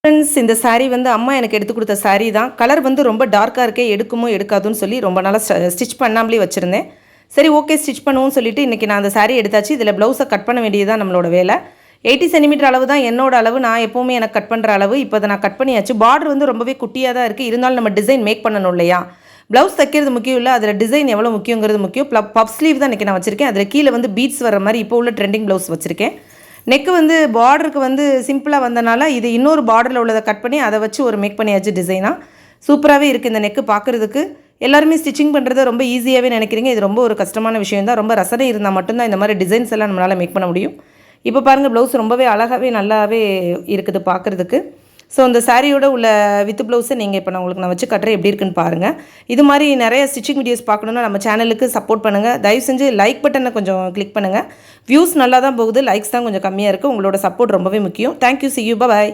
Friends, இந்த சாரீ வந்து அம்மா எனக்கு எடுத்து கொடுத்த சாரீ தான். கலர் வந்து ரொம்ப டார்க்காக இருக்கே, எடுக்குமோ எடுக்காதுன்னு சொல்லி ரொம்ப நாளாக ஸ்டிச் பண்ணாமலே வச்சுருந்தேன். சரி, ஓகே, ஸ்டிச் பண்ணுவோம்னு சொல்லிட்டு இன்றைக்கி நான் அந்த சாரீ எடுத்தாச்சு. இதில் ப்ளவுஸை கட் பண்ண வேண்டியது தான் நம்மளோட வேலை. 80 சென்டிமீட்டர் அளவு தான் என்னோட அளவு. நான் எப்போவுமே எனக்கு கட் பண்ணுற அளவு. இப்போ அதை நான் கட் பண்ணியாச்சு. பார்டர் வந்து ரொம்பவே குட்டியாக தான் இருக்குது. இருந்தாலும் நம்ம டிசைன் மேக் பண்ணணும் இல்லையா? ப்ளவுஸ் தைக்கிறது முக்கியம் இல்லை, அதில் டிசைன் எவ்வளோ முக்கியங்கிறது முக்கியம். பப் ஸ்லீவ் தான் இன்றைக்கி நான் வச்சுருக்கேன். அதில் கீழே வந்து பீட்ஸ் வர மாதிரி இப்போ உள்ள ட்ரெண்டிங் ப்ளவுஸ் வச்சுருக்கேன். நெக்கு வந்து பார்டருக்கு வந்து சிம்பிளாக வந்தனால இது இன்னொரு பார்டரில் உள்ளதை கட் பண்ணி அதை வச்சு ஒரு மேக் பண்ணியாச்சு டிசைனாக. சூப்பராகவே இருக்குது இந்த நெக்கு பார்க்குறதுக்கு. எல்லாருமே ஸ்டிச்சிங் பண்ணுறதை ரொம்ப ஈஸியாகவே நினைக்கிறீங்க. இது ரொம்ப ஒரு கஷ்டமான விஷயம் தான். ரொம்ப ரசனை இருந்தால் மட்டும்தான் இந்த மாதிரி டிசைன்ஸ் எல்லாம் நம்மளால் மேக் பண்ண முடியும். இப்போ பாருங்கள், ப்ளவுஸ் ரொம்பவே அழகாகவே நல்லாவே இருக்குது பார்க்குறதுக்கு. ஸோ இந்த சாரியோட உள்ள வித் ப்ளவுஸை நீங்கள் இப்போ நான் வச்சு கட்டுறேன், எப்படி இருக்குன்னு பாருங்கள். இது மாதிரி நிறைய ஸ்டிச்சிங் வீடியோஸ் பார்க்கணுன்னா நம்ம சேனலுக்கு சப்போர்ட் பண்ணுங்கள். தயவு செஞ்சு லைக் பட்டனை கொஞ்சம் கிளிக் பண்ணுங்கள். வியூஸ் நல்லா தான் போகுது, லைக்ஸ் தான் கொஞ்சம் கம்மியாக இருக்குது. உங்களோட சப்போர்ட் ரொம்பவே முக்கியம். Thank you, see you, bye.